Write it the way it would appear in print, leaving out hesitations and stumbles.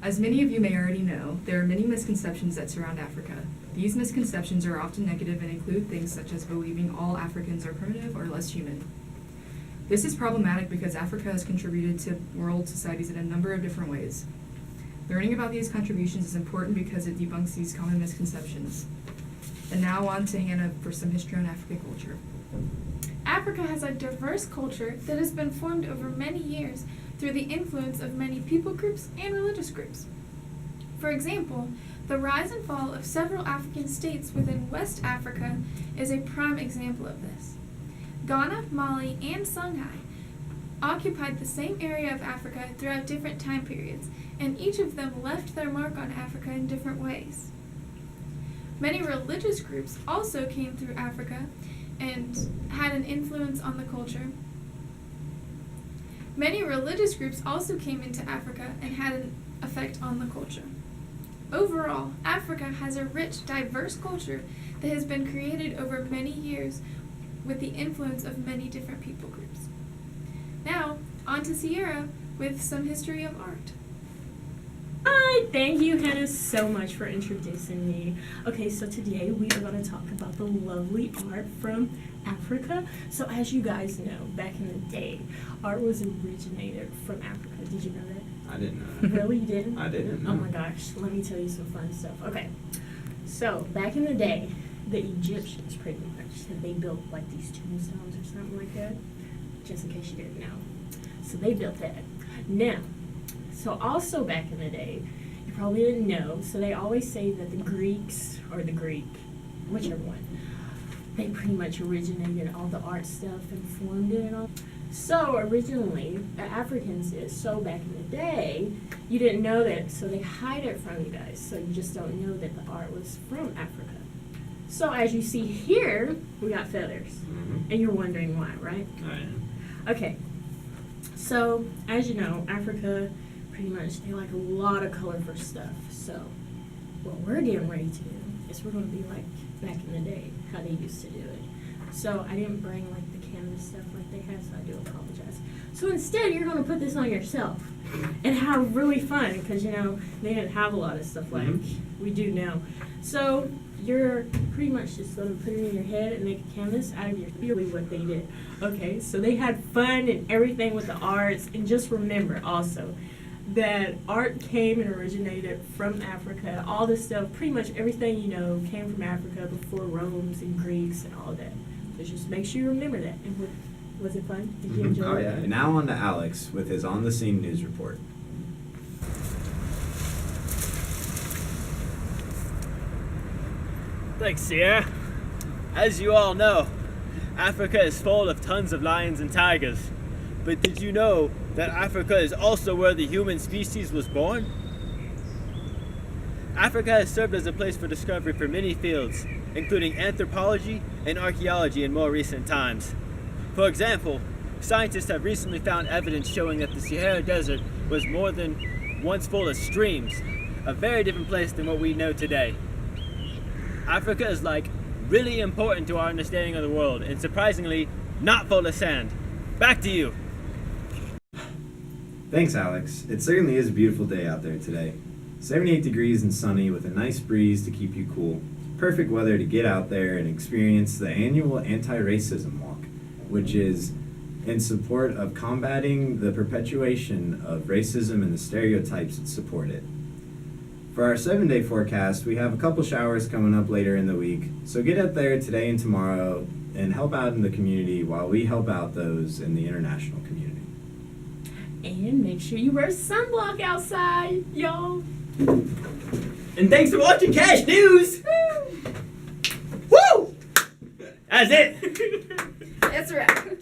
As many of you may already know, there are many misconceptions that surround Africa. These misconceptions are often negative and include things such as believing all Africans are primitive or less human. This is problematic because Africa has contributed to world societies in a number of different ways. Learning about these contributions is important because it debunks these common misconceptions. And now on to Hannah for some history on African culture. Africa has a diverse culture that has been formed over many years through the influence of many people groups and religious groups. For example, the rise and fall of several African states within West Africa is a prime example of this. Ghana, Mali, and Songhai occupied the same area of Africa throughout different time periods, and each of them left their mark on Africa in different ways. Many religious groups also came through Africa and had an influence on the culture. Many religious groups also came into Africa and had an effect on the culture. Overall, Africa has a rich, diverse culture that has been created over many years with the influence of many different people groups. Now, on to Sierra with some history of art. Hi, thank you, Hannah, so much for introducing me. Okay, so today we are going to talk about the lovely art from Africa. So as you guys know, back in the day, art was originated from Africa. Did you know that? I didn't know. Really, you didn't? I didn't know. Oh my gosh, let me tell you some fun stuff. Okay, so back in the day, the Egyptians pretty much, they built like these tombstones or something like that, just in case you didn't know. So they built that. Now, so also back in the day, you probably didn't know, so they always say that the Greeks, or the Greek, whichever one, they pretty much originated all the art stuff and formed it and all. So originally, the Africans did, so back in the day, you didn't know that, so they hide it from you guys, so you just don't know that the art was from Africa. So as you see here, we got feathers, and you're wondering why, right? I am. Okay, so as you know, Africa, pretty much, they like a lot of colorful stuff. So what we're getting ready to do is we're going to be like back in the day, how they used to do it. So I didn't bring like the canvas stuff like they had, so I do apologize. So instead, you're going to put this on yourself and have really fun because, you know, they didn't have a lot of stuff like we do now. So you're pretty much just going to put it in your head and make a canvas out of your really what they did. Okay, so they had fun and everything with the arts, and just remember also that art came and originated from Africa. All this stuff, pretty much everything you know, came from Africa before Romans and Greeks and all that. So just make sure you remember that. And was it fun? Did you enjoy it? Oh yeah. And now on to Alex with his on-the-scene news report. Thanks, Sierra. As you all know, Africa is full of tons of lions and tigers. But did you know that Africa is also where the human species was born? Africa has served as a place for discovery for many fields, including anthropology and archaeology in more recent times. For example, scientists have recently found evidence showing that the Sahara Desert was more than once full of streams, a very different place than what we know today. Africa is like really important to our understanding of the world, and surprisingly, not full of sand. Back to you. Thanks, Alex. It certainly is a beautiful day out there today. 78 degrees and sunny with a nice breeze to keep you cool. Perfect weather to get out there and experience the annual anti-racism walk, which is in support of combating the perpetuation of racism and the stereotypes that support it. For our 7-day forecast, we have a couple showers coming up later in the week, so get out there today and tomorrow and help out in the community while we help out those in the international community. And make sure you wear sunblock outside, y'all. And thanks for watching Cash News! Woo! That's it! That's right.